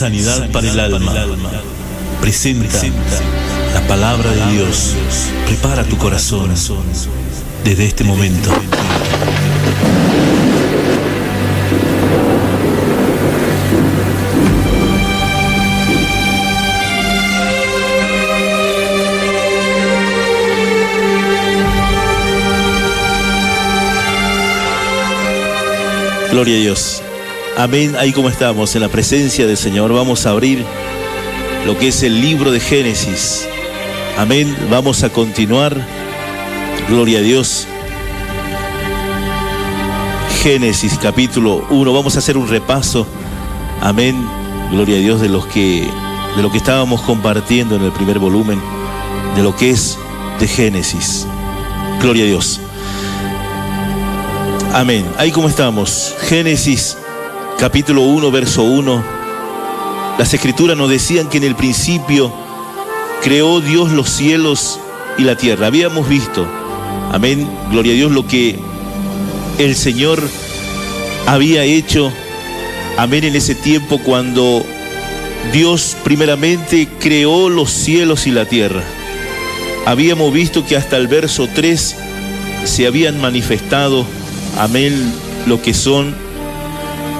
Sanidad para el alma. Presenta la palabra de Dios. Prepara tu corazón desde este momento. Gloria a Dios. Amén. Ahí como estamos, en la presencia del Señor, vamos a abrir lo que es el libro de Génesis. Amén. Vamos a continuar. Gloria a Dios. Génesis capítulo 1. Vamos a hacer un repaso. Amén. Gloria a Dios de lo que estábamos compartiendo en el primer volumen, de lo que es de Génesis. Gloria a Dios. Amén. Ahí como estamos. Génesis capítulo 1, verso 1. Las escrituras nos decían que en el principio creó Dios los cielos y la tierra. Habíamos visto, amén, gloria a Dios, lo que el Señor había hecho, amén, en ese tiempo cuando Dios primeramente creó los cielos y la tierra. Habíamos visto que hasta el verso 3 se habían manifestado, amén, lo que son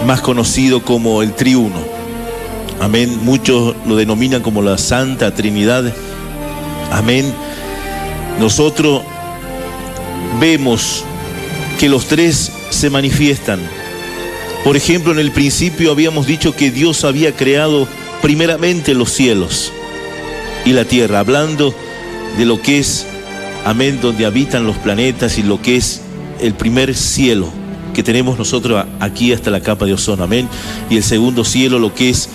más conocido como el triuno. Amén. Muchos lo denominan como la Santa Trinidad. Amén. Nosotros vemos que los tres se manifiestan. Por ejemplo, en el principio habíamos dicho que Dios había creado primeramente los cielos y la tierra, hablando de lo que es, amén, donde habitan los planetas y lo que es el primer cielo que tenemos nosotros aquí hasta la capa de ozono, amén, y el segundo cielo, lo que es,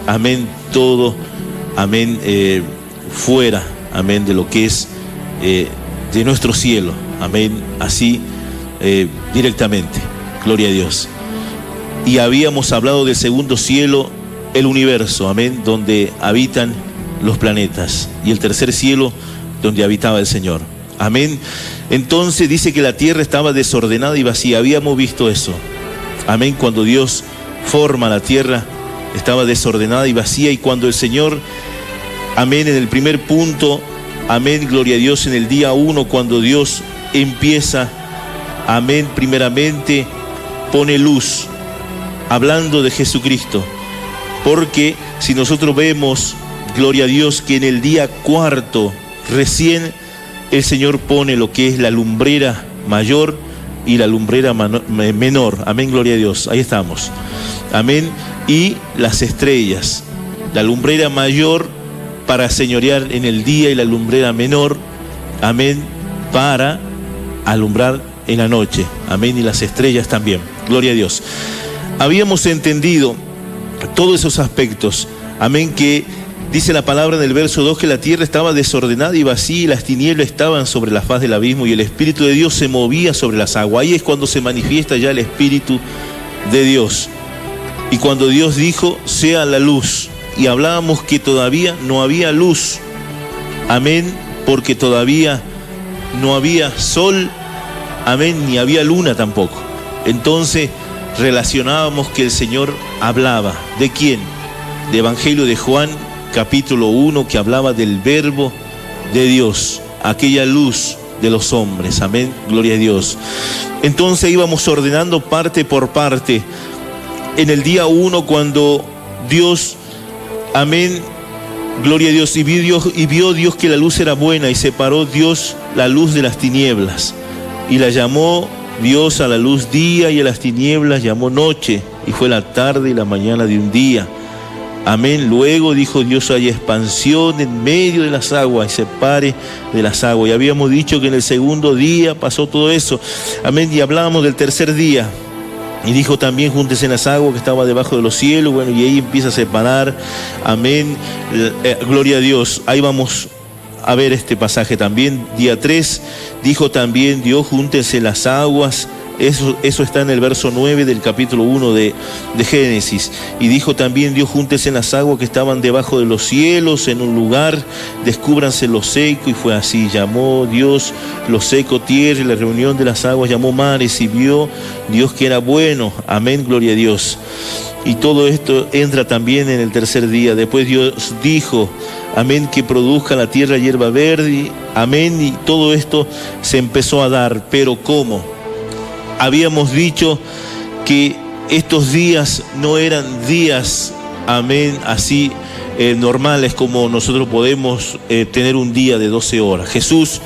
amén, todo, amén, fuera, amén, de lo que es de nuestro cielo, amén, así directamente, gloria a Dios. Y habíamos hablado del segundo cielo, el universo, amén, donde habitan los planetas, y el tercer cielo, donde habitaba el Señor. Amén. Entonces dice que la tierra estaba desordenada y vacía. Habíamos visto eso. Amén. Cuando Dios forma la tierra, estaba desordenada y vacía. Y cuando el Señor, amén, en el primer punto, amén, gloria a Dios, en el día 1, cuando Dios empieza, amén, primeramente pone luz, hablando de Jesucristo. Porque si nosotros vemos, gloria a Dios, que en el día 4 recién el Señor pone lo que es la lumbrera mayor y la lumbrera menor. Amén, gloria a Dios. Ahí estamos. Amén. Y las estrellas. La lumbrera mayor para señorear en el día y la lumbrera menor, amén, para alumbrar en la noche. Amén. Y las estrellas también. Gloria a Dios. Habíamos entendido todos esos aspectos. Amén, que dice la palabra en el verso 2 que la tierra estaba desordenada y vacía y las tinieblas estaban sobre la faz del abismo y el Espíritu de Dios se movía sobre las aguas. Ahí es cuando se manifiesta ya el Espíritu de Dios. Y cuando Dios dijo, sea la luz. Y hablábamos que todavía no había luz. Amén, porque todavía no había sol. Amén, ni había luna tampoco. Entonces relacionábamos que el Señor hablaba. ¿De quién? De Evangelio de Juan, capítulo 1, que hablaba del verbo de Dios, aquella luz de los hombres, amén, gloria a Dios. Entonces íbamos ordenando parte por parte. En el día 1, cuando Dios, amén, gloria a Dios, y vio Dios que la luz era buena, y separó Dios la luz de las tinieblas, y la llamó Dios a la luz día, y a las tinieblas llamó noche, y fue la tarde y la mañana de un día. Amén. Luego dijo Dios, haya expansión en medio de las aguas y separe de las aguas. Y habíamos dicho que en el segundo día pasó todo eso. Amén. Y hablábamos del tercer día. Y dijo también, júntense en las aguas que estaba debajo de los cielos. Bueno, y ahí empieza a separar. Amén. Gloria a Dios. Ahí vamos a ver este pasaje también. Día 3, dijo también Dios, júntense las aguas Eso está en el verso 9 del capítulo 1 de Génesis. Y dijo también Dios: júntense las aguas que estaban debajo de los cielos en un lugar, descúbranse lo seco, y fue así. Llamó Dios lo seco tierra, y la reunión de las aguas llamó mares, y vio Dios que era bueno. Amén, gloria a Dios. Y todo esto entra también en el tercer día. Después Dios dijo, amén, que produzca la tierra hierba verde, amén, y todo esto se empezó a dar. Pero ¿cómo? Habíamos dicho que estos días no eran días, amén, así normales como nosotros podemos tener un día de 12 horas. Jesús,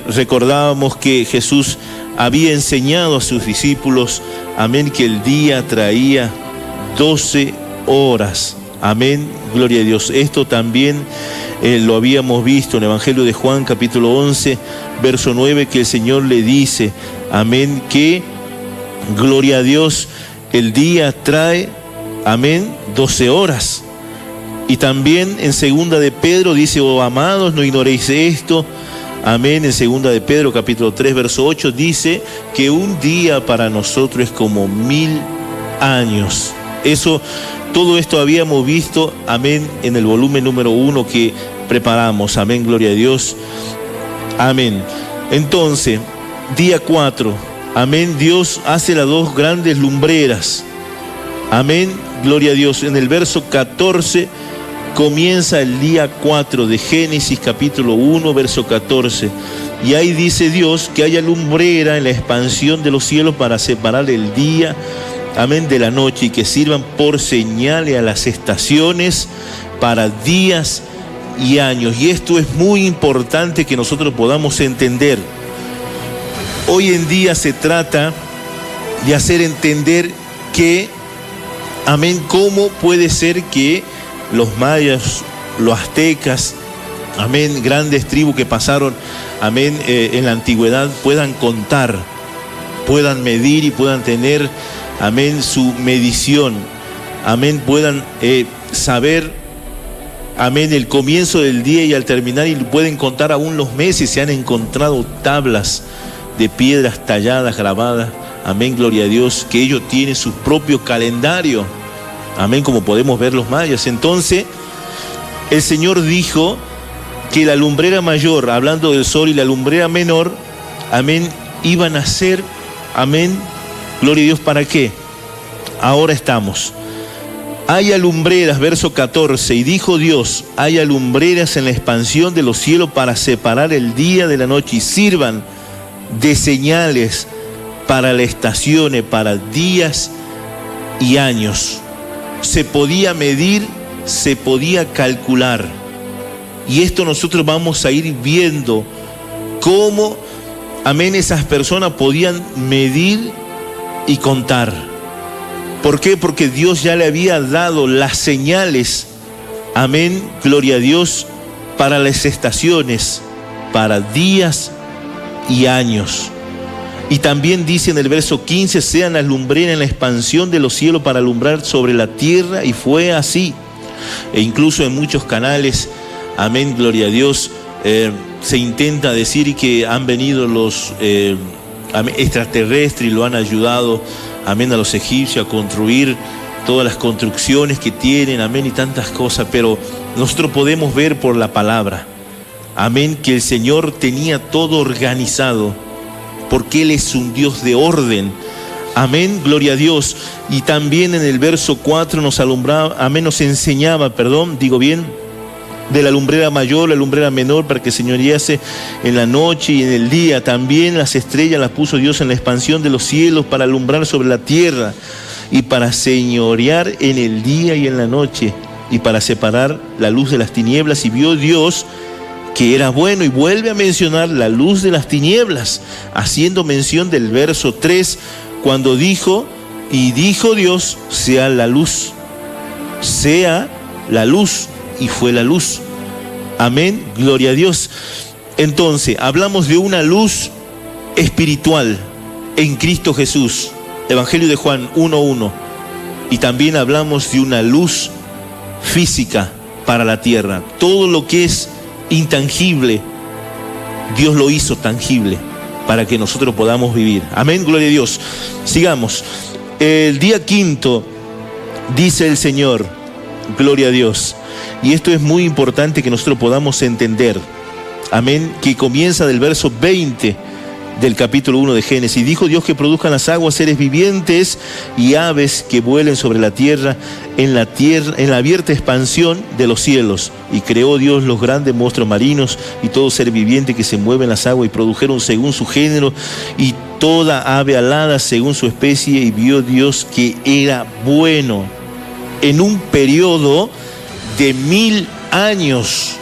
recordábamos que Jesús había enseñado a sus discípulos, amén, que el día traía 12 horas. Amén, gloria a Dios. Esto también lo habíamos visto en el Evangelio de Juan, capítulo 11, verso 9, que el Señor le dice, amén, que, gloria a Dios, el día trae, amén, 12 horas. Y también en segunda de Pedro dice, oh amados, no ignoréis esto. Amén, en segunda de Pedro, capítulo 3, verso 8, dice que un día para nosotros es como 1000 años. Todo esto habíamos visto, amén, en el volumen número 1 que preparamos. Amén, gloria a Dios. Amén. Entonces, día 4, amén, Dios hace las dos grandes lumbreras. Amén, gloria a Dios. En el verso 14 comienza el día 4 de Génesis, capítulo 1, verso 14. Y ahí dice Dios que haya lumbrera en la expansión de los cielos para separar el día, amén, de la noche, y que sirvan por señales a las estaciones, para días y años. Y esto es muy importante que nosotros podamos entender. Hoy en día se trata de hacer entender que, amén, cómo puede ser que los mayas, los aztecas, amén, grandes tribus que pasaron, amén, en la antigüedad, puedan contar, puedan medir y puedan tener, amén, su medición, amén, puedan saber, amén, el comienzo del día y al terminar, y pueden contar aún los meses. Se han encontrado tablas de piedras talladas, grabadas, amén, gloria a Dios, que ellos tienen su propio calendario, amén, como podemos ver los mayas. Entonces, el Señor dijo que la lumbrera mayor, hablando del sol, y la lumbrera menor, amén, iban a ser, amén, gloria a Dios, ¿para qué? Ahora estamos. Haya lumbreras, verso 14, y dijo Dios, haya lumbreras en la expansión de los cielos para separar el día de la noche, y sirvan de señales para las estaciones, para días y años. Se podía medir, se podía calcular. Y esto nosotros vamos a ir viendo cómo, amén, esas personas podían medir y contar. ¿Por qué? Porque Dios ya le había dado las señales, amén, gloria a Dios, para las estaciones, para días y años. Y también dice en el verso 15, sean las lumbreras en la expansión de los cielos para alumbrar sobre la tierra, y fue así. E incluso en muchos canales, amén, gloria a Dios, se intenta decir que han venido los extraterrestres y lo han ayudado, amén, a los egipcios a construir todas las construcciones que tienen, amén, y tantas cosas. Pero nosotros podemos ver por la palabra, amén, que el Señor tenía todo organizado, porque Él es un Dios de orden. Amén, gloria a Dios. Y también en el verso 4 nos alumbraba, amén, nos enseñaba, de la lumbrera mayor, la lumbrera menor, para que señorease en la noche y en el día. También las estrellas las puso Dios en la expansión de los cielos para alumbrar sobre la tierra, y para señorear en el día y en la noche, y para separar la luz de las tinieblas. Y vio Dios que era bueno, y vuelve a mencionar la luz de las tinieblas, haciendo mención del verso 3, cuando dijo, y dijo Dios, sea la luz, y fue la luz. Amén, gloria a Dios. Entonces, hablamos de una luz espiritual en Cristo Jesús, Evangelio de Juan 1:1, y también hablamos de una luz física para la tierra. Todo lo que es intangible, Dios lo hizo tangible. para que nosotros podamos vivir. Amén, gloria a Dios. Sigamos. El día quinto, dice el Señor, gloria a Dios. Y esto es muy importante que nosotros podamos entender. Amén, que comienza del verso 20 del capítulo 1 de Génesis. Dijo Dios que produzcan las aguas seres vivientes y aves que vuelen sobre la tierra, en la abierta expansión de los cielos. Y creó Dios los grandes monstruos marinos y todo ser viviente que se mueve en las aguas, y produjeron según su género, y toda ave alada según su especie. Y vio Dios que era bueno. En un periodo de 1000 años,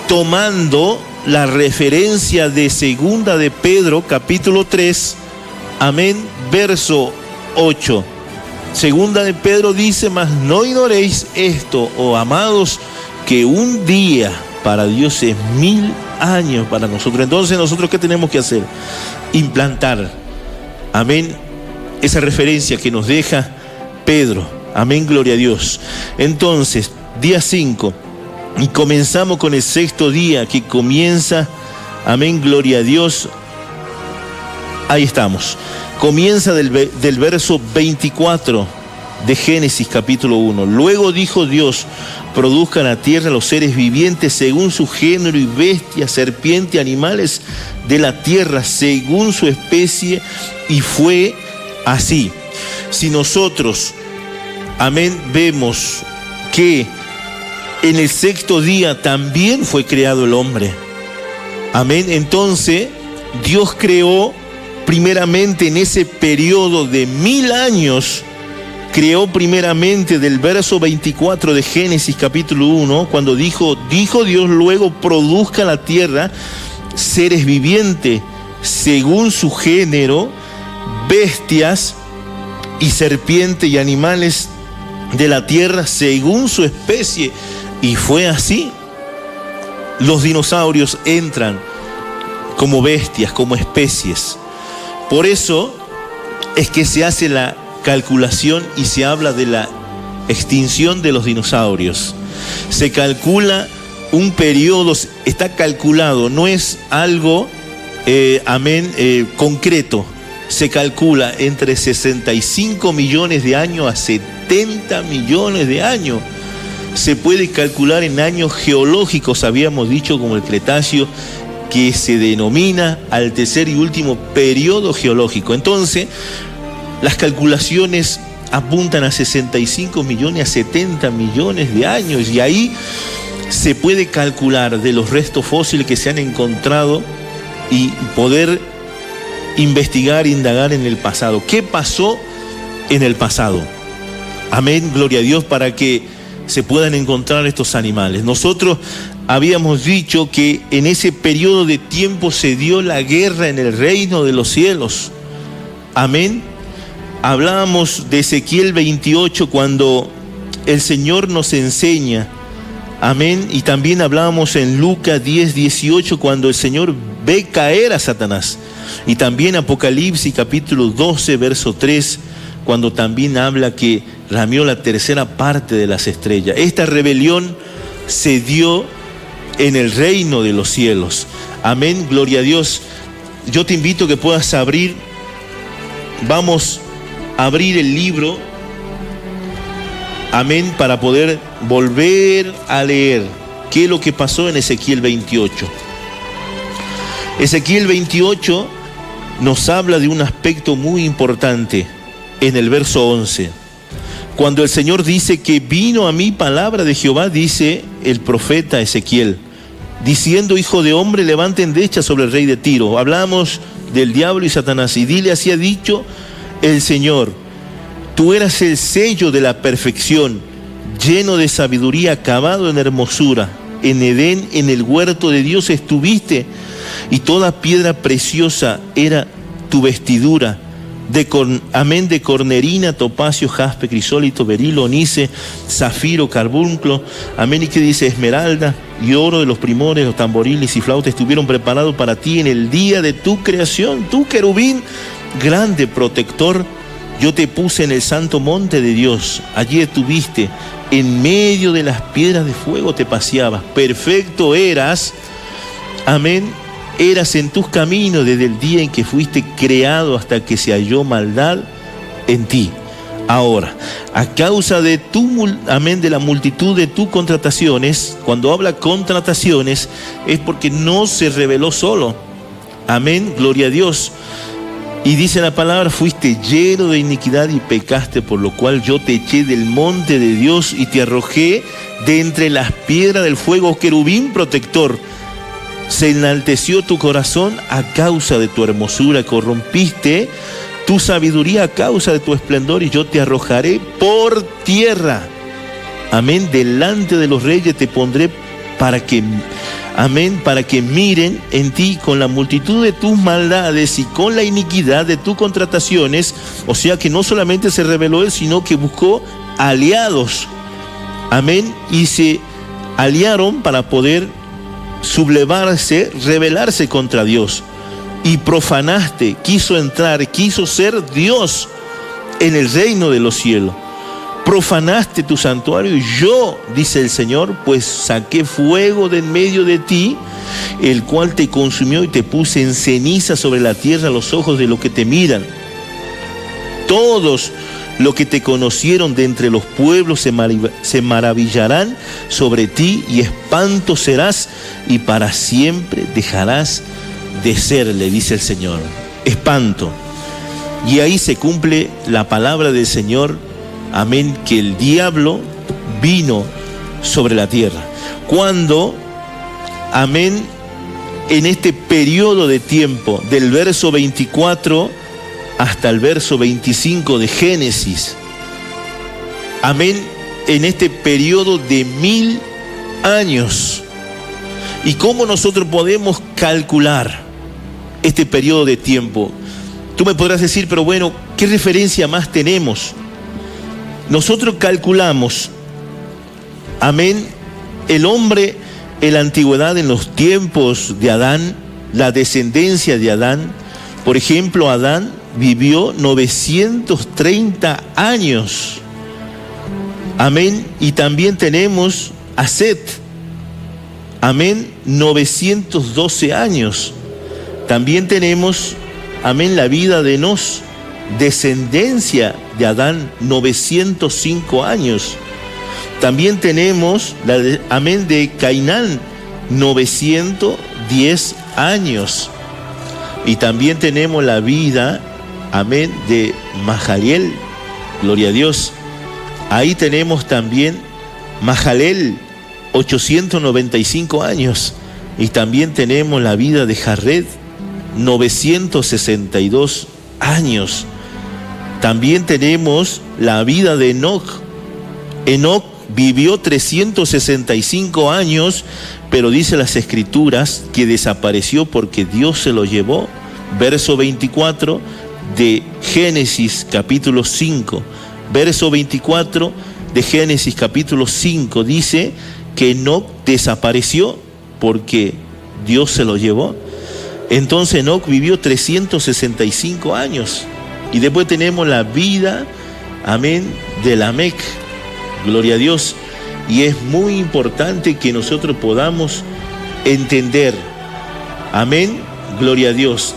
tomando la referencia de segunda de Pedro, capítulo 3, amén, verso 8. Segunda de Pedro dice: mas no ignoréis esto, oh amados, que un día para Dios es 1000 años para nosotros. Entonces, ¿nosotros qué tenemos que hacer? Implantar, amén, esa referencia que nos deja Pedro. Amén, gloria a Dios. Entonces, día 5. Y comenzamos con el sexto día que comienza, amén, gloria a Dios. Ahí estamos. Comienza del verso 24 de Génesis capítulo 1. Luego dijo Dios: produzcan la tierra los seres vivientes según su género, y bestias, serpientes, animales de la tierra según su especie. Y fue así. Si nosotros, amén, vemos que en el sexto día también fue creado el hombre. Amén. Entonces, Dios creó primeramente en ese periodo de 1000 años, creó primeramente del verso 24 de Génesis capítulo 1, cuando dijo Dios, luego produzca la tierra seres vivientes según su género, bestias y serpientes y animales de la tierra según su especie. Y fue así. Los dinosaurios entran como bestias, como especies. Por eso es que se hace la calculación y se habla de la extinción de los dinosaurios. Se calcula un periodo, está calculado, no es algo, concreto. Se calcula entre 65 millones de años a 70 millones de años. Se puede calcular en años geológicos, habíamos dicho, como el Cretáceo, que se denomina al tercer y último periodo geológico. Entonces, las calculaciones apuntan a 65 millones, a 70 millones de años, y ahí se puede calcular de los restos fósiles que se han encontrado y poder investigar, indagar en el pasado. ¿Qué pasó en el pasado? Amén, gloria a Dios, para que se puedan encontrar estos animales. Nosotros habíamos dicho que en ese periodo de tiempo se dio la guerra en el reino de los cielos. Amén. Hablábamos de Ezequiel 28 cuando el Señor nos enseña. Amén. Y también hablábamos en Lucas 10:18 cuando el Señor ve caer a Satanás. Y también Apocalipsis capítulo 12 verso 3 cuando también habla que ramió la tercera parte de las estrellas. Esta rebelión se dio en el reino de los cielos. Amén, gloria a Dios. Yo te invito a que puedas abrir, vamos a abrir el libro, amén, para poder volver a leer qué es lo que pasó en Ezequiel 28. Ezequiel 28 nos habla de un aspecto muy importante en el verso 11. Cuando el Señor dice que vino a mí palabra de Jehová, dice el profeta Ezequiel, diciendo: hijo de hombre, levanta endecha sobre el rey de Tiro. Hablamos del diablo y Satanás. Y dile: así ha dicho el Señor, tú eras el sello de la perfección, lleno de sabiduría, acabado en hermosura. En Edén, en el huerto de Dios estuviste, y toda piedra preciosa era tu vestidura. De cornerina, topacio, jaspe, crisólito, berilo, onice, zafiro, carbunclo, amén. Y que dice: esmeralda y oro de los primores, los tamboriles y flautas estuvieron preparados para ti en el día de tu creación. Tú, querubín, grande protector, yo te puse en el santo monte de Dios. Allí estuviste, en medio de las piedras de fuego te paseabas. Perfecto eras, amén, eras en tus caminos desde el día en que fuiste creado hasta que se halló maldad en ti. Ahora, a causa de de la multitud de tus contrataciones, cuando habla contrataciones, es porque no se reveló solo. Amén, gloria a Dios. Y dice la palabra, fuiste lleno de iniquidad y pecaste, por lo cual yo te eché del monte de Dios y te arrojé de entre las piedras del fuego, querubín protector. Se enalteció tu corazón a causa de tu hermosura, corrompiste tu sabiduría a causa de tu esplendor, y yo te arrojaré por tierra. Amén, delante de los reyes te pondré para que miren en ti con la multitud de tus maldades y con la iniquidad de tus contrataciones. O sea que no solamente se reveló él, sino que buscó aliados. Amén, y se aliaron para poder sublevarse, rebelarse contra Dios. Y profanaste, quiso entrar, quiso ser Dios en el reino de los cielos. Profanaste tu santuario y yo, dice el Señor, pues saqué fuego de en medio de ti, el cual te consumió y te puse en ceniza sobre la tierra a los ojos de los que te miran. Todos los que te conocieron de entre los pueblos se maravillarán sobre ti, y espanto serás y para siempre dejarás de ser, le dice el Señor. Espanto. Y ahí se cumple la palabra del Señor, amén, que el diablo vino sobre la tierra. Cuando, amén, en este periodo de tiempo, del verso 24 hasta el verso 25 de Génesis, amén, en este periodo de 1000 años. ¿Y cómo nosotros podemos calcular este periodo de tiempo? Tú me podrás decir, pero bueno, ¿qué referencia más tenemos? Nosotros calculamos, amén, el hombre en la antigüedad, en los tiempos de Adán, la descendencia de Adán. Por ejemplo, Adán vivió 930 años. Amén. Y también tenemos a Set. Amén, 912 años. También tenemos, amén, la vida de Enos, descendencia de Adán, 905 años. También tenemos amén, de Cainán, 910 años. Y también tenemos la vida, amén, de Mahaleel, gloria a Dios. Ahí tenemos también Mahaleel, 895 años. Y también tenemos la vida de Jared, 962 años. También tenemos la vida de Enoc. Enoc vivió 365 años, pero dice las Escrituras que desapareció porque Dios se lo llevó. Verso 24 de Génesis capítulo 5. Verso 24 de Génesis capítulo 5 dice que Enoc desapareció porque Dios se lo llevó. Entonces Enoc vivió 365 años. Y después tenemos la vida, amén, de Lamec, gloria a Dios. Y es muy importante que nosotros podamos entender, amén, gloria a Dios.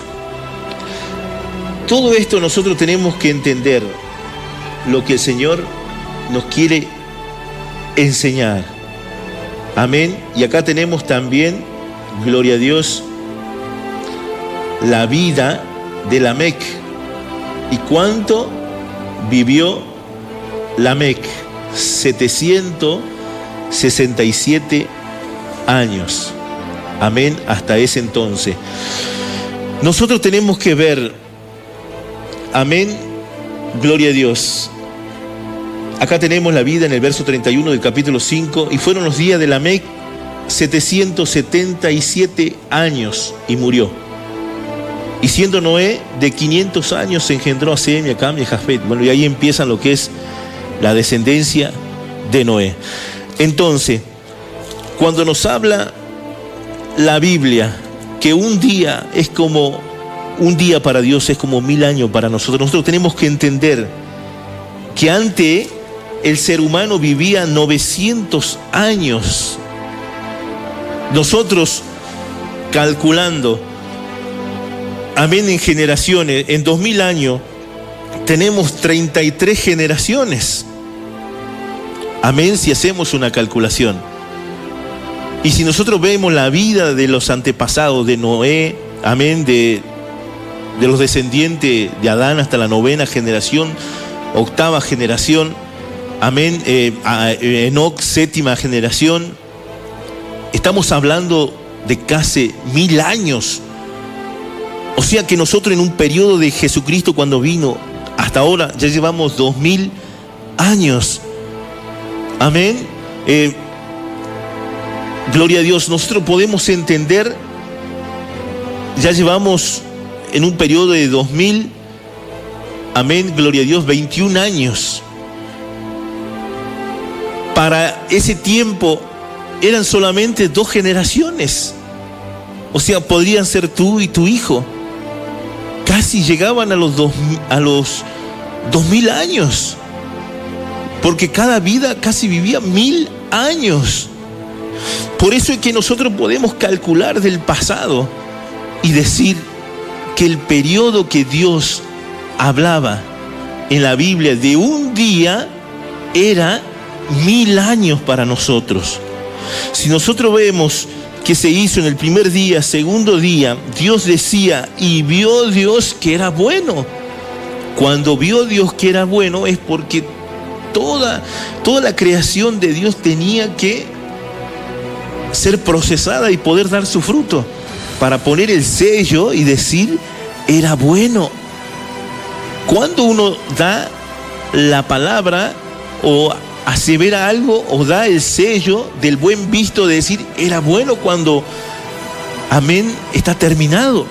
Todo esto nosotros tenemos que entender lo que el Señor nos quiere enseñar. Amén. Y acá tenemos también, gloria a Dios, la vida de Lamec. ¿Y cuánto vivió Lamec? 767 años. Amén, hasta ese entonces. Nosotros tenemos que ver, amén, gloria a Dios. Acá tenemos la vida en el verso 31 del capítulo 5. Y fueron los días de Lamec 777 años y murió. Y siendo Noé de 500 años se engendró a Sem y a Cam y a Jafet. Bueno, y ahí empieza lo que es la descendencia de Noé. Entonces, cuando nos habla la Biblia que un día es como un día para Dios, es como 1000 años para nosotros, nosotros tenemos que entender que antes el ser humano vivía 900 años. Nosotros calculando amén, en generaciones. En 2000 años tenemos 33 generaciones. Amén, si hacemos una calculación. Y si nosotros vemos la vida de los antepasados de Noé, amén, de los descendientes de Adán hasta la 9ª generación, 8ª generación, amén, Enoc, 7ª generación, estamos hablando de casi 1000 años. O sea que nosotros en un periodo de Jesucristo cuando vino hasta ahora ya llevamos 2000 años. Amén. Gloria a Dios. Nosotros podemos entender, ya llevamos en un periodo de 2000, amén, gloria a Dios, 21 años. Para ese tiempo eran solamente 2 generaciones. O sea, podrían ser tú y tu hijo. Casi llegaban a los 2000 años. Porque cada vida casi vivía 1000 años. Por eso es que nosotros podemos calcular del pasado y decir que el periodo que Dios hablaba en la Biblia de un día era 1000 años para nosotros. Si nosotros vemos que se hizo en el primer día, segundo día, Dios decía, y vio Dios que era bueno. Cuando vio Dios que era bueno es porque toda la creación de Dios tenía que ser procesada y poder dar su fruto para poner el sello y decir, era bueno. Cuando uno da la palabra o asevera algo o da el sello del buen visto de decir, era bueno, cuando, amén, está terminado.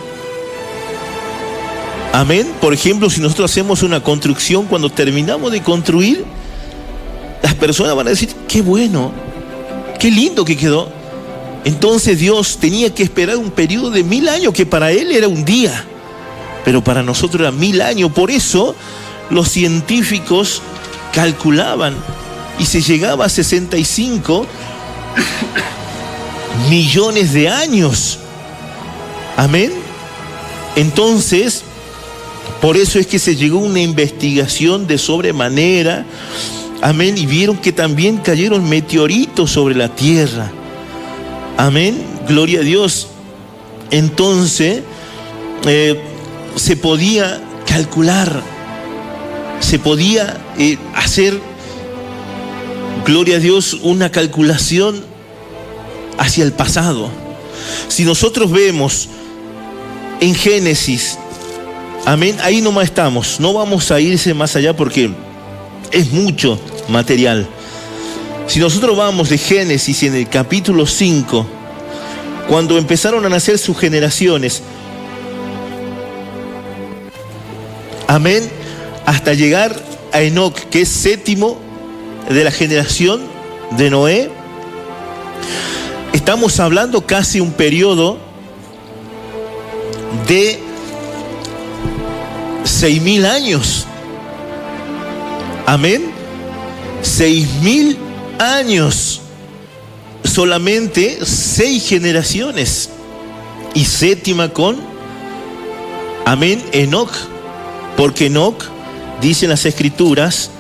Amén. Por ejemplo, si nosotros hacemos una construcción, cuando terminamos de construir, las personas van a decir, qué bueno, qué lindo que quedó. Entonces Dios tenía que esperar un periodo de 1000 años, que para Él era un día, pero para nosotros era 1000 años. Por eso los científicos calculaban y se llegaba a 65 millones de años. Amén. Entonces, por eso es que se llegó a una investigación de sobremanera. Amén. Y vieron que también cayeron meteoritos sobre la tierra. Amén. Gloria a Dios. Entonces, se podía calcular, se podía hacer, gloria a Dios, una calculación hacia el pasado. Si nosotros vemos en Génesis, amén, ahí nomás estamos, no vamos a irse más allá porque es mucho material. Si nosotros vamos de Génesis en el capítulo 5, cuando empezaron a nacer sus generaciones, amén, hasta llegar a Enoc, que es 7º de la generación de Noé, estamos hablando casi un periodo de 6000 años. Amén. 6000 años. Solamente 6 generaciones. Y 7ª con, amén, Enoc. Porque Enoc, dicen las escrituras,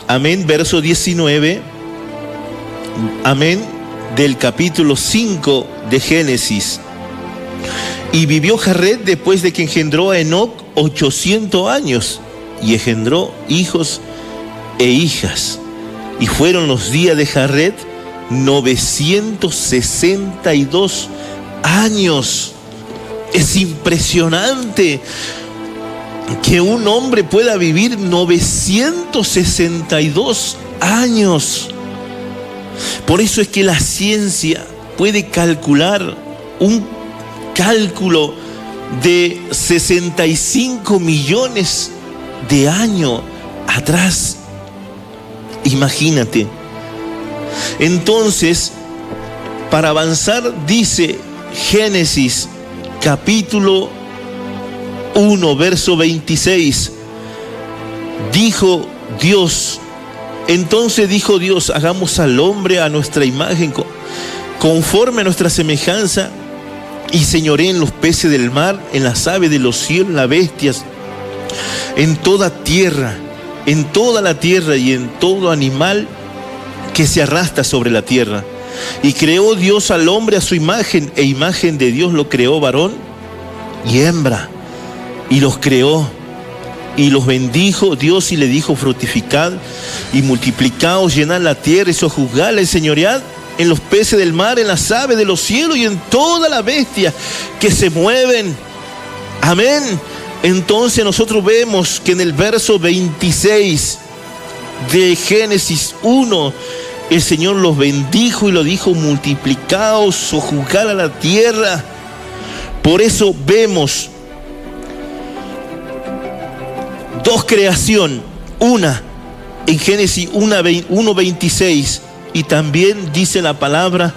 amén, verso 19, amén, del capítulo 5 de Génesis. Y vivió Jared después de que engendró a Enoc 800 años y engendró hijos e hijas. Y fueron los días de Jared 962 años. Es impresionante que un hombre pueda vivir 962 años. Por eso es que la ciencia puede calcular un cálculo de 65 millones de años atrás. Imagínate. Entonces, para avanzar, dice Génesis capítulo 1, verso 26, dijo Dios, entonces dijo Dios, hagamos al hombre a nuestra imagen, conforme a nuestra semejanza, y señoré en los peces del mar, en las aves de los cielos, en las bestias, en toda tierra, en toda la tierra y en todo animal que se arrastra sobre la tierra. Y creó Dios al hombre a su imagen, e imagen de Dios lo creó, varón y hembra, y los creó. Y los bendijo Dios y le dijo: fructificad y multiplicaos, llenad la tierra y sojuzgadla, enseñoread en los peces del mar, en las aves de los cielos y en toda la bestia que se mueven. Amén. Entonces nosotros vemos que en el verso 26 de Génesis 1, el Señor los bendijo y lo dijo: multiplicaos, sojuzgad a la tierra. Por eso vemos dos creación, una en Génesis 1:26, y también dice la palabra,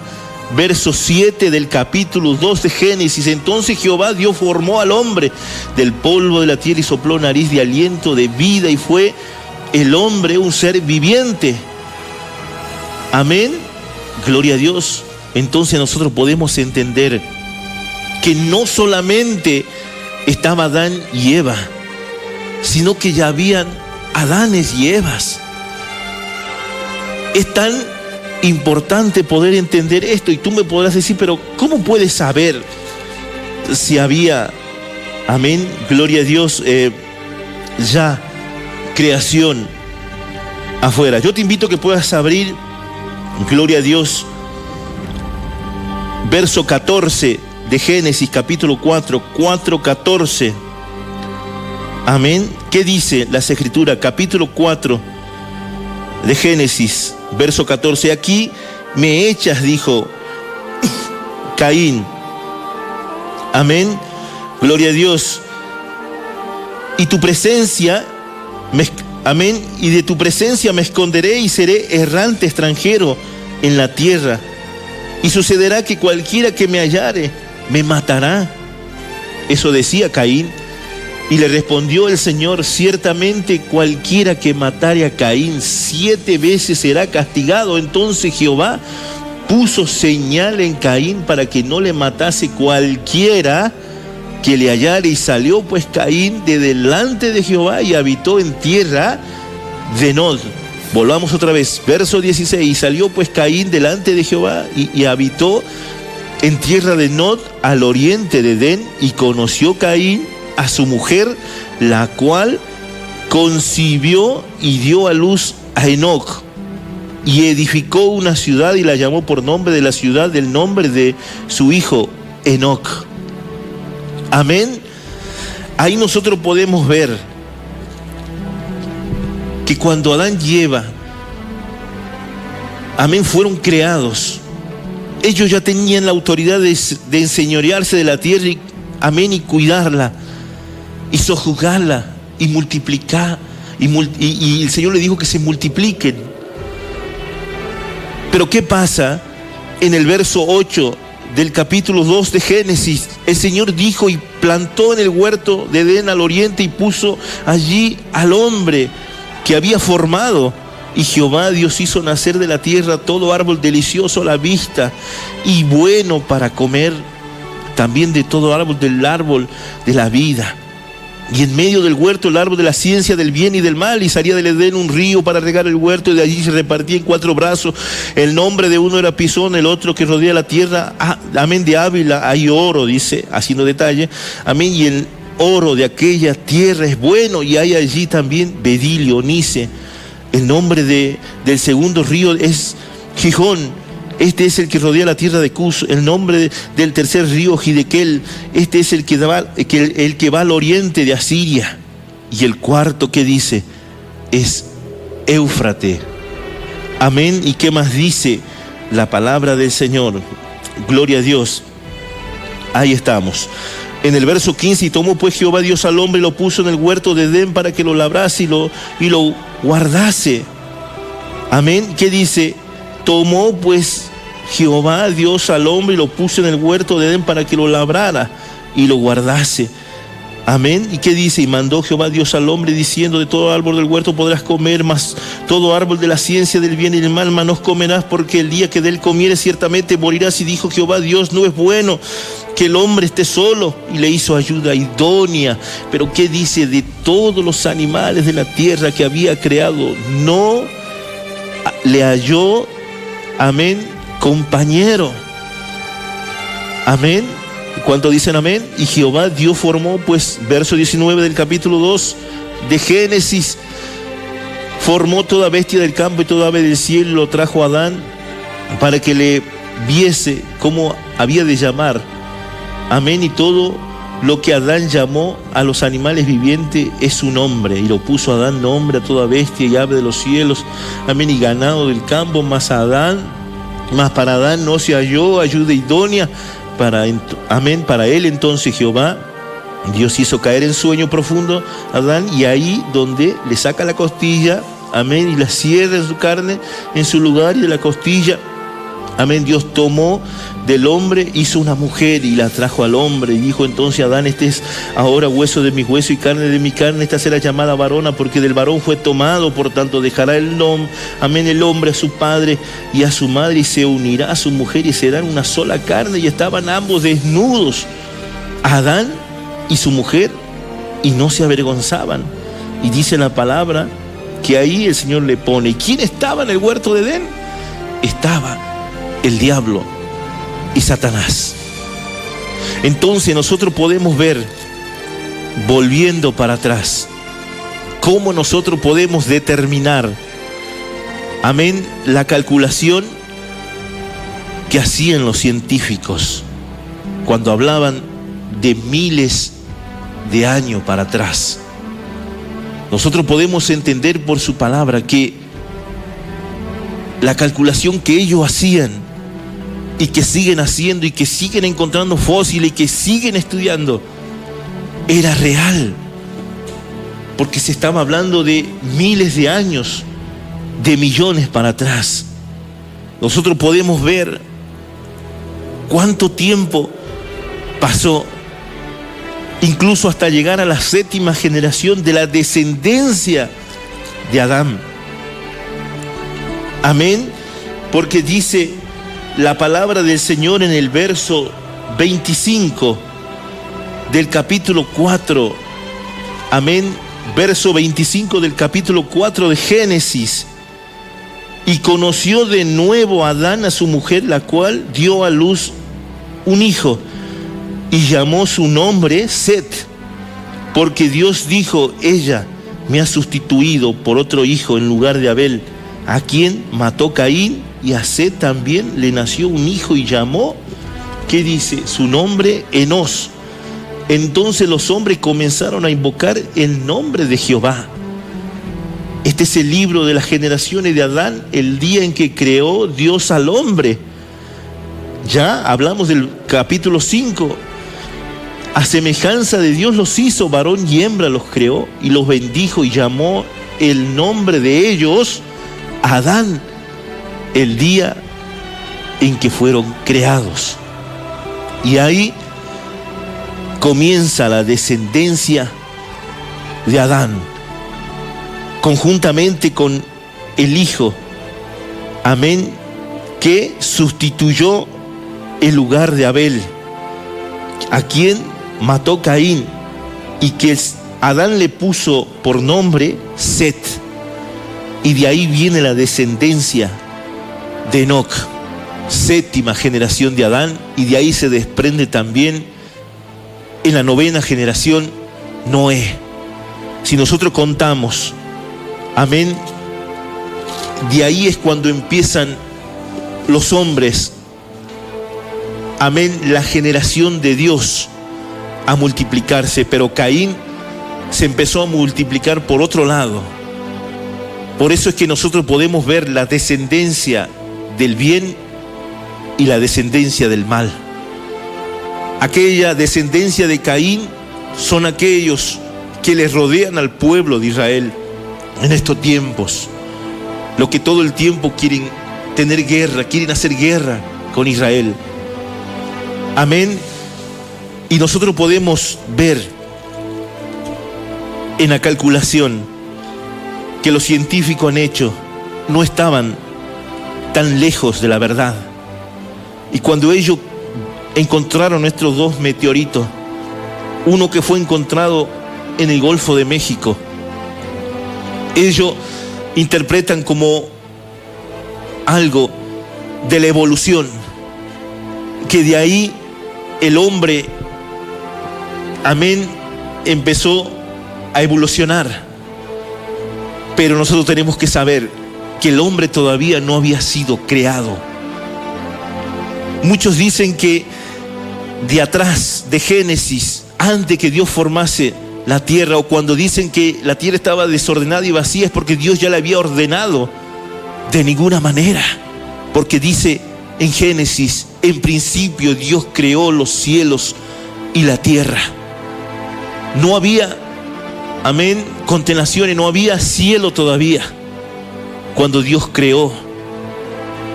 verso 7 del capítulo 2 de Génesis: entonces Jehová Dios formó al hombre del polvo de la tierra y sopló nariz de aliento de vida, y fue el hombre un ser viviente. Amén, gloria a Dios. Entonces nosotros podemos entender que no solamente estaba Adán y Eva, sino que ya habían Adanes y Evas. Es tan importante poder entender esto, y tú me podrás decir: pero ¿cómo puedes saber si había, amén, gloria a Dios, ya creación afuera? Yo te invito a que puedas abrir, gloria a Dios, verso 14 de Génesis capítulo 4:14. Amén. ¿Qué dice las Escrituras? Capítulo 4 de Génesis, verso 14. Aquí me echas, dijo Caín. Amén. Gloria a Dios. Y tu presencia, amén, y de tu presencia me esconderé y seré errante extranjero en la tierra. Y sucederá que cualquiera que me hallare me matará. Eso decía Caín. Y le respondió el Señor: ciertamente cualquiera que matare a Caín 7 veces será castigado. Entonces Jehová puso señal en Caín para que no le matase cualquiera que le hallare. Y salió pues Caín de delante de Jehová y habitó en tierra de Nod. Volvamos otra vez, verso 16. Y salió pues Caín delante de Jehová y habitó en tierra de Nod, al oriente de Edén. Y conoció Caín a su mujer, la cual concibió y dio a luz a Enoc, y edificó una ciudad y la llamó por nombre de la ciudad del nombre de su hijo Enoc. Amén. Ahí nosotros podemos ver que cuando Adán y Eva, amén, fueron creados, ellos ya tenían la autoridad de enseñorearse de la tierra y, amén, y cuidarla y sojuzgarla y multiplicar, y el Señor le dijo que se multipliquen. Pero ¿qué pasa? En el verso 8 del capítulo 2 de Génesis, el Señor dijo: y plantó en el huerto de Edén al oriente y puso allí al hombre que había formado. Y Jehová Dios hizo nacer de la tierra todo árbol delicioso a la vista y bueno para comer, también de todo árbol del árbol de la vida. Y en medio del huerto el árbol de la ciencia del bien y del mal, y salía del Edén un río para regar el huerto, y de allí se repartía en 4 brazos. El nombre de uno era Pisón, el otro que rodea la tierra, amén, de Ávila hay oro, dice, haciendo detalle, amén, y el oro de aquella tierra es bueno, y hay allí también bedilio, onice. El nombre del segundo río es Gijón. Este es el que rodea la tierra de Cus. El nombre del tercer río, Gidequel. Este es el que va al oriente de Asiria. Y el cuarto que dice es Éufrate. Amén. ¿Y qué más dice la palabra del Señor? Gloria a Dios. Ahí estamos. En el verso 15, y tomó pues Jehová Dios al hombre y lo puso en el huerto de Edén para que lo labrase y lo guardase. Amén. ¿Qué dice? Tomó pues Jehová Dios al hombre y lo puso en el huerto de Edén para que lo labrara y lo guardase. Amén. ¿Y qué dice? Y mandó Jehová Dios al hombre diciendo: de todo árbol del huerto podrás comer, mas todo árbol de la ciencia del bien y del mal no comerás, porque el día que de él comieres ciertamente morirás. Y dijo Jehová Dios: no es bueno que el hombre esté solo y le hizo ayuda idónea. Pero ¿qué dice de todos los animales de la tierra que había creado? No le halló, amén, compañero. Amén. ¿Cuánto dicen amén? Y Jehová Dios formó, pues, verso 19 del capítulo 2 de Génesis, formó toda bestia del campo y toda ave del cielo y lo trajo a Adán para que le viese cómo había de llamar. Amén. Y todo lo que Adán llamó a los animales vivientes es su nombre. Y lo puso Adán nombre a toda bestia y ave de los cielos. Amén. Y ganado del campo, mas para Adán no se halló ayuda idónea. Amén. Para él entonces Jehová Dios hizo caer en sueño profundo a Adán, y ahí donde le saca la costilla, amén, y la cierra en su carne, en su lugar, y de la costilla, amén, Dios tomó del hombre, hizo una mujer y la trajo al hombre, y dijo entonces a Adán: este es ahora hueso de mi hueso y carne de mi carne, esta será llamada varona, porque del varón fue tomado, por tanto dejará el hombre a su padre y a su madre, y se unirá a su mujer, y serán una sola carne. Y estaban ambos desnudos, Adán y su mujer, y no se avergonzaban. Y dice la palabra que ahí el Señor le pone: ¿quién estaba en el huerto de Edén? Estaba el diablo y Satanás. Entonces nosotros podemos ver, volviendo para atrás, cómo nosotros podemos determinar, amén, la calculación que hacían los científicos cuando hablaban de miles de años para atrás. Nosotros podemos entender por su palabra que la calculación que ellos hacían y que siguen haciendo y que siguen encontrando fósiles y que siguen estudiando era real, porque se estaba hablando de miles de años, de millones para atrás. Nosotros podemos ver cuánto tiempo pasó, incluso hasta llegar a la 7ª generación de la descendencia de Adán. Amén. Porque dice la palabra del Señor en el verso 25 del capítulo 4. Amén. Verso 25 del capítulo 4 de Génesis. Y conoció de nuevo Adán a su mujer, la cual dio a luz un hijo, y llamó su nombre Set, porque Dios dijo: ella me ha sustituido por otro hijo en lugar de Abel, a quien mató Caín, y a Set también le nació un hijo, y llamó, ¿qué dice? Su nombre Enós. Entonces los hombres comenzaron a invocar el nombre de Jehová. Este es el libro de las generaciones de Adán, el día en que creó Dios al hombre. Ya hablamos del capítulo 5. A semejanza de Dios los hizo, varón y hembra los creó, y los bendijo, y llamó el nombre de ellos Adán, el día en que fueron creados. Y ahí comienza la descendencia de Adán, conjuntamente con el Hijo, amén, que sustituyó el lugar de Abel, a quien mató Caín, y que Adán le puso por nombre Set. Y de ahí viene la descendencia de Enoc, 7ª generación de Adán, y de ahí se desprende también en la 9ª generación Noé. Si nosotros contamos, amén, de ahí es cuando empiezan los hombres, amén, la generación de Dios a multiplicarse. Pero Caín se empezó a multiplicar por otro lado. Por eso es que nosotros podemos ver la descendencia del bien y la descendencia del mal. Aquella descendencia de Caín son aquellos que les rodean al pueblo de Israel en estos tiempos, los que todo el tiempo quieren tener guerra, quieren hacer guerra con Israel. Amén. Y nosotros podemos ver en la calculación que los científicos han hecho, no estaban tan lejos de la verdad. Y cuando ellos encontraron estos dos meteoritos. Uno que fue encontrado en el Golfo de México. Ellos interpretan como algo de la evolución, que de ahí el hombre, amén, empezó a evolucionar. Pero nosotros tenemos que saber que el hombre todavía no había sido creado. Muchos dicen que de atrás, de Génesis, antes que Dios formase la tierra, o cuando dicen que la tierra estaba desordenada y vacía, es porque Dios ya la había ordenado. De ninguna manera, porque dice en Génesis, en principio Dios creó los cielos y la tierra. No había, amén, constelaciones, no había cielo todavía cuando Dios creó.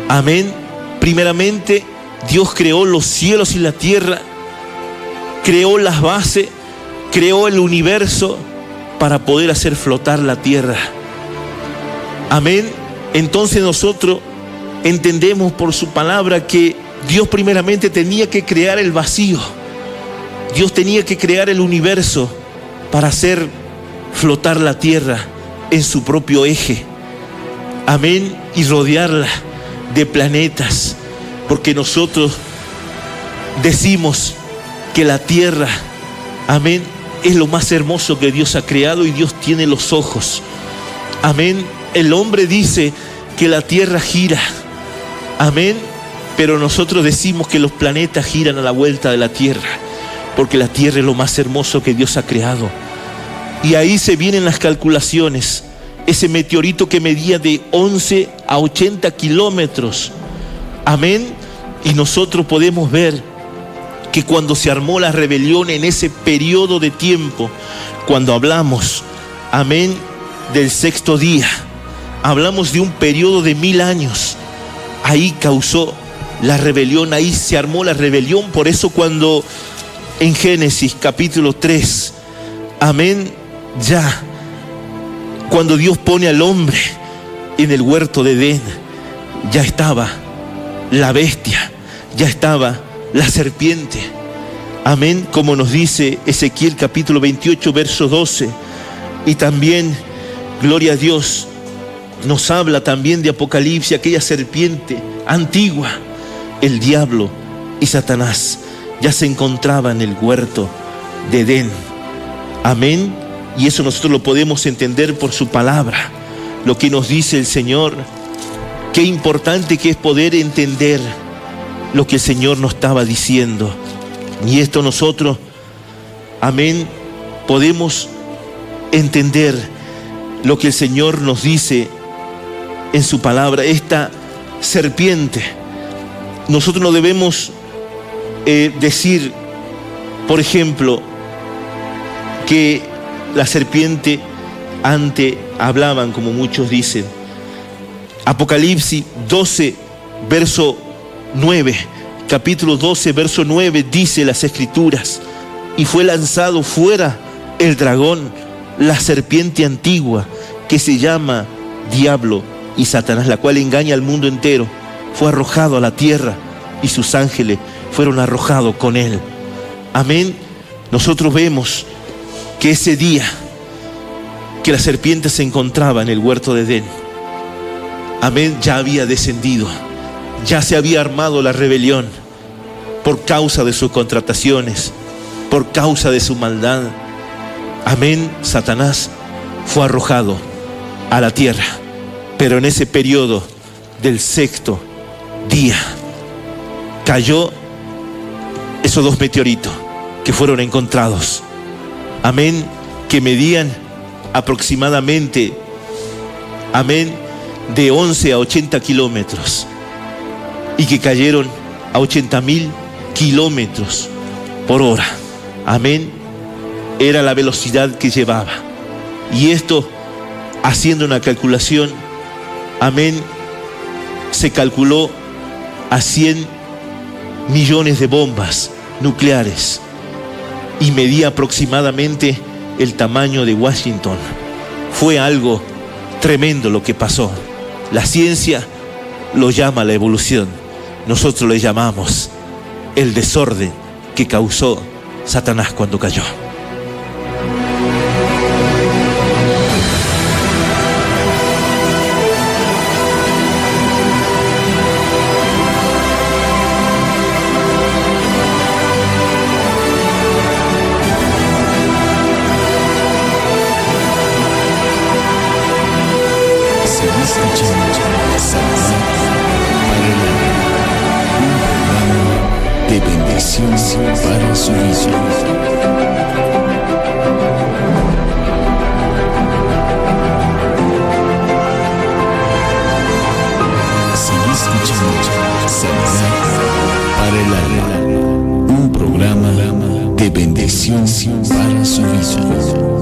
Amén. Primeramente Dios creó los cielos y la tierra, creó las bases, creó el universo para poder hacer flotar la tierra. Amén. Entonces nosotros entendemos por su palabra que Dios primeramente tenía que crear el vacío. Dios tenía que crear el universo para hacer flotar la tierra en su propio eje. Amén. Y rodearla de planetas. Porque nosotros decimos que la tierra, amén, es lo más hermoso que Dios ha creado, y Dios tiene los ojos. Amén. El hombre dice que la tierra gira. Amén. Pero nosotros decimos que los planetas giran a la vuelta de la tierra, porque la tierra es lo más hermoso que Dios ha creado. Y ahí se vienen las calculaciones. Ese meteorito que medía de 11 a 80 kilómetros. Amén. Y nosotros podemos ver que cuando se armó la rebelión en ese periodo de tiempo, cuando hablamos, amén, del sexto día, hablamos de un periodo de 1000 años. Ahí causó la rebelión, ahí se armó la rebelión. Por eso cuando en Génesis capítulo 3, amén, ya cuando Dios pone al hombre en el huerto de Edén, ya estaba la bestia, ya estaba la serpiente. Amén, como nos dice Ezequiel capítulo 28 verso 12. Y también, gloria a Dios, nos habla también de Apocalipsis, aquella serpiente antigua, el diablo y Satanás, ya se encontraba en el huerto de Edén. Amén. Y eso nosotros lo podemos entender por su palabra, lo que nos dice el Señor. Qué importante que es poder entender lo que el Señor nos estaba diciendo. Y esto nosotros, amén, podemos entender lo que el Señor nos dice en su palabra. Esta serpiente, nosotros no debemos decir, por ejemplo, que la serpiente antes hablaban, como muchos dicen. Apocalipsis 12, verso 9, capítulo 12, verso 9, dice las Escrituras: y fue lanzado fuera el dragón, la serpiente antigua, que se llama Diablo y Satanás, la cual engaña al mundo entero. Fue arrojado a la tierra y sus ángeles fueron arrojados con él. Amén. Nosotros vemos que ese día que la serpiente se encontraba en el huerto de Edén, amén, ya había descendido, ya se había armado la rebelión por causa de sus contrataciones, por causa de su maldad. Amén. Satanás fue arrojado a la tierra, pero en ese periodo del sexto día cayó esos dos meteoritos que fueron encontrados. Amén. Que medían aproximadamente, amén, de 11 a 80 kilómetros, y que cayeron a 80.000 kilómetros por hora. Amén. Era la velocidad que llevaba. Y esto, haciendo una calculación, amén, se calculó a 100 millones de bombas nucleares, y medía aproximadamente el tamaño de Washington. Fue algo tremendo lo que pasó. La ciencia lo llama la evolución, nosotros le llamamos el desorden que causó Satanás cuando cayó. De bendición para su vida. Sigue escuchando Sanidad para el alma, un programa de bendición para su vida.